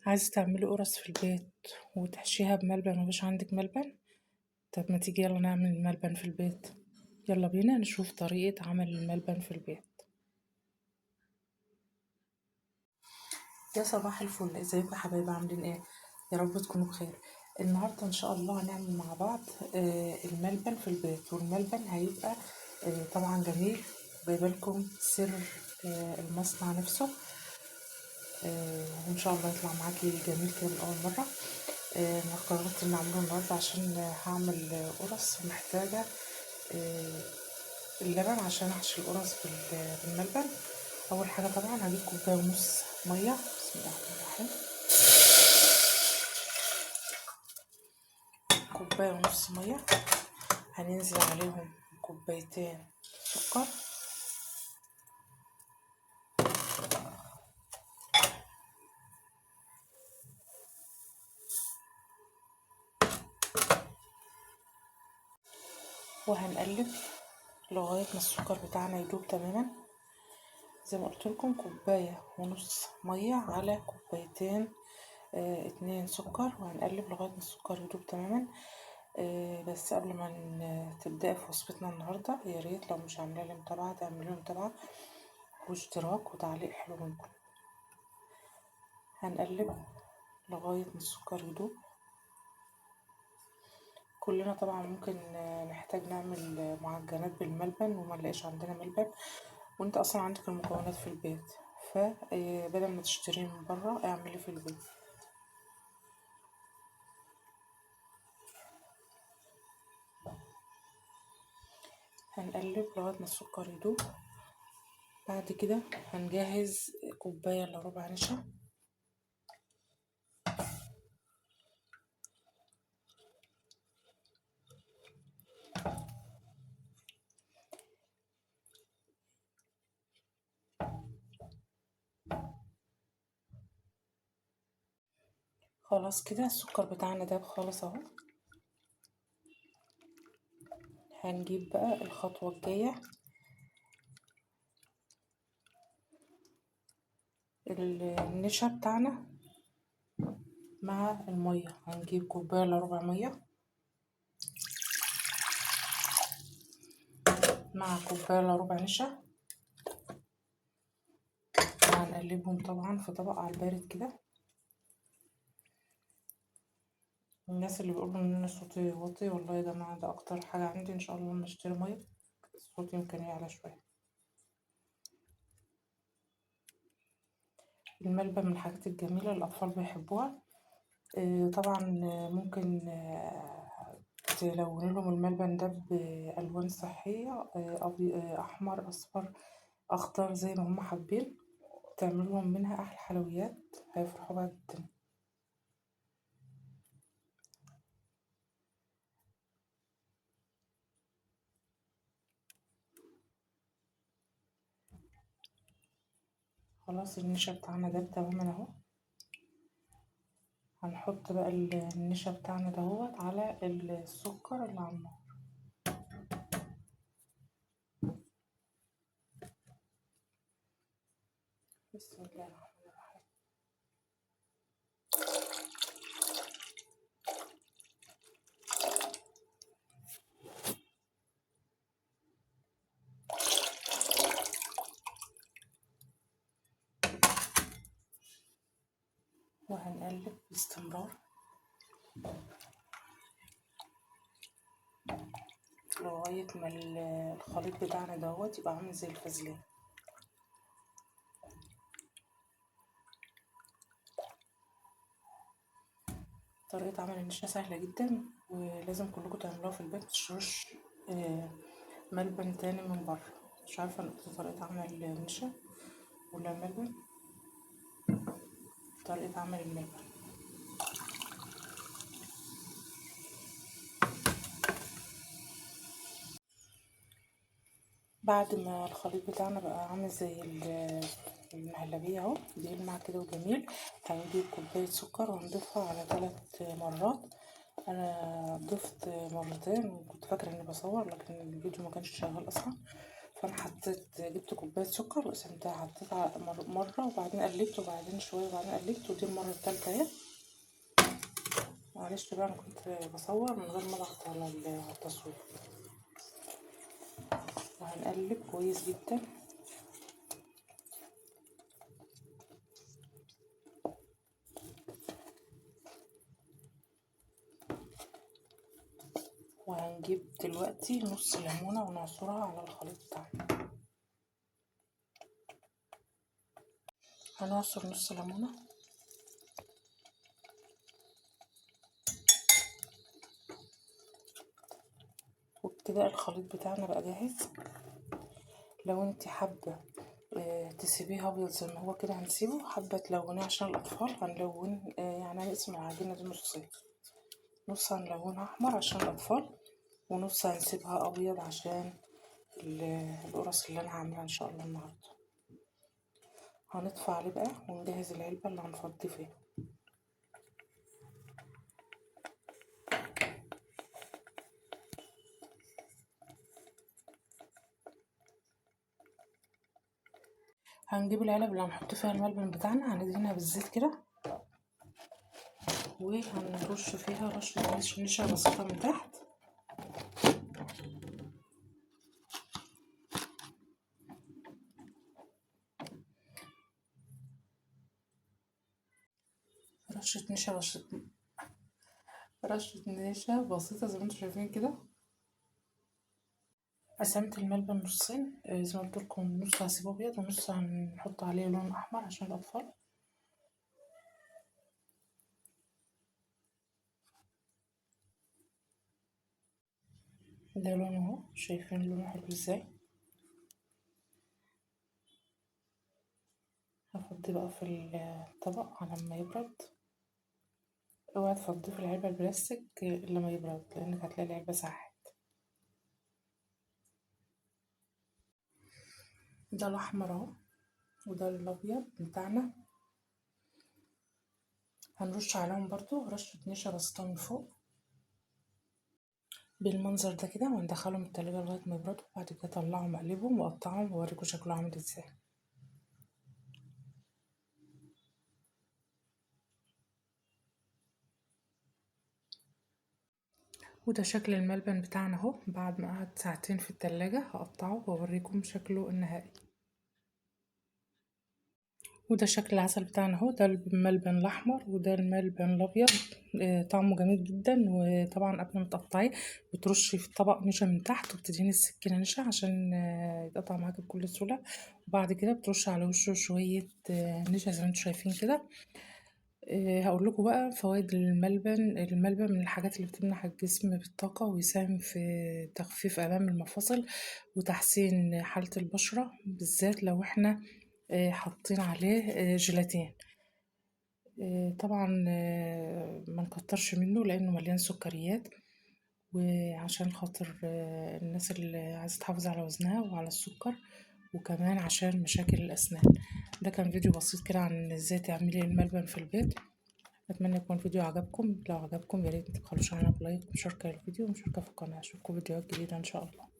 عايزة تعملي قرص في البيت وتحشيها بملبن ومفيش عندك ملبن؟ طب ما تيجي يلا نعمل الملبن في البيت. يلا بينا نشوف طريقة عمل الملبن في البيت. يا صباح الفل، ازيكم يا حبايبي؟ عاملين ايه؟ يا رب تكونوا بخير. النهارده ان شاء الله هنعمل مع بعض الملبن في البيت، والملبن هيبقى طبعا جميل. جايبالكم سر المصنع نفسه، وان شاء الله يطلع معاكي جميل كده من اول مره. انا قررت اني اعمله النهارده عشان هعمل قرص، محتاجه اللبن عشان احشي القرص بالملبن. اول حاجه طبعا هجيب كوبايه ونص ميه. بسم الله الرحمن الرحيم. كوبايه ونص ميه، هننزل عليهم كوبايتين سكر، وهنقلب لغايه ما السكر بتاعنا يدوب تماما. زي ما قلت لكم كوبايه ونص ميه على كوبايتين 2 سكر، وهنقلب لغايه ما السكر يدوب تماما. بس قبل ما تبدأي في وصفتنا النهارده، يا ريت لو مش عامله لي متابعه تعملي لي متابعه واشتراك وتعليق حلو منكم. هنقلب لغايه ما السكر يدوب. كلنا طبعا ممكن نحتاج نعمل معجنات بالملبن وما نلاقيش عندنا ملبن، وانت اصلا عندك المكونات في البيت، فبدل ما تشتريه من بره اعمليه في البيت. هنقلب لغايه ما السكر يدوب. بعد كده هنجهز كوبايه الا ربع نشا، خلاص كده السكر بتاعنا داب خالص اهو. هنجيب بقى الخطوة الجاية، النشا بتاعنا مع المية. هنجيب كوباية الا ربع مية مع كوباية الا ربع نشا، وهنقلبهم طبعا في طبق على البارد كده. الناس اللي بيقولوا ان انا صوتي واطي، والله يا جماعة ده اكتر حاجة عندي. ان شاء الله لما اشتري مية الصوت يمكن يعلى شوية. الملبن من الحاجات الجميلة الأطفال بيحبوها. طبعا ممكن تلون لهم الملبن ده بألوان صحية، أحمر، أصفر، أخضر، زي ما هم حابين. تعمل لهم منها أحلى حلويات، هيفرحوا بها جدا. خلاص النشا بتاعنا ده تماما اهو. هنحط بقى النشا بتاعنا دهوت على السكر اللي على النار. بسم الله الرحمن الرحيم. وهنقلب باستمرار لغاية ما الخليط بتاعنا دهوت يبقى عامل زي الفازلين. طريقة عمل النشا سهلة جدا، ولازم كلكم تعملوها في البيت، متشتروش ملبن تاني من بره. مش عارفة طريقة عمل النشا ولا الملبن، طريقة عمل الملبن. بعد ما الخليط بتاعنا بقى عامل زي المهلبية اهو، بيلمع كده وجميل، هنجيب كوباية سكر وهنضيفها على 3 مرات. انا ضفت مرتين وكنت فاكرة اني بصور، لكن الفيديو ما كانش شغال اصلا، فانا جبت كوبايه سكر وقسمتها، حطيتها مره وبعدين قلبت وبعدين شويه وبعدين قلبت، ودي المره الثالثه اهي. معلش بقى انا كنت بصور من غير ما اضغط على التصوير. وهنقلب كويس جدا. وهنجيب دلوقتي نص ليمونه ونعصرها على الخليط بتاعنا. هنعصر نص ليمونه. وبكده الخليط بتاعنا بقى جاهز. لو انت حابه تسيبيه ابيض زي ما هو كده هنسيبه، حابه تلونيه عشان الاطفال هنلون، يعني هنقسم العجينه دي نصين، نص هنلونها احمر عشان الاطفال ونص هنسيبها ابيض عشان القرص اللي انا هعملها ان شاء الله النهارده. هنطفي عليه بقى ونجهز العلبه اللي هنفضي فيها. هنجيب العلب اللي هنحط فيها الملبن بتاعنا، هندهنها بالزيت كده وهنرش فيها رشه نشا بسيطه من تحت. رشه نشا بسيطه زي ما انتم شايفين كده. قسمت الملبن نصين، زي ما قلت لكم نص هسيبه ابيض ونص هنحط عليه لون احمر عشان الاطفال. ده لونه اهو، شايفين لونه حلو ازاي. هفضي بقى في الطبق على ما يبرد. اوعى تفضيه في العلبة البلاستيك الا ما يبرد، لانك هتلاقي العلبة ساحت. ده الاحمر اهو وده الابيض بتاعنا. هنرش عليهم برضو رشة نشا بسيطة من فوق بالمنظر ده كده، وندخلهم التلاجة لغاية ما يبردوا. وبعد كده اطلعهم اقلبهم واقطعهم واوريكم شكله عامل ازاي. وده شكل الملبن بتاعنا اهو بعد ما قعد ساعتين في التلاجة. هقطعه واوريكم شكله النهائي. وده شكل العسل بتاعنا اهو. ده الملبن الاحمر وده الملبن الابيض. طعمه جميل جدا. وطبعا قبل ما تقطعيه بترشي في الطبق نشا من تحت وبتدهني السكينه نشا عشان يتقطع معاكي بكل سهوله. وبعد كده بترشي على وشه شويه نشا زي ما انتم شايفين كده. هقول لكم بقى فوائد الملبن. الملبن من الحاجات اللي بتمنح الجسم بالطاقة ويساهم في تخفيف آلام المفاصل وتحسين حالة البشرة، بالذات لو احنا حاطين عليه جيلاتين. طبعا ما نكترش منه لأنه مليان سكريات، وعشان خاطر الناس اللي عايزة تحافظ على وزنها وعلى السكر، وكمان عشان مشاكل الأسنان. ده كان فيديو بسيط كده عن ازاي تعملي الملبن في البيت. اتمنى يكون الفيديو عجبكم. لو عجبكم ياريت متبخلوش علينا بلايك ومشاركة الفيديو ومشاركة في القناة. اشوفكم فيديوهات جديدة ان شاء الله.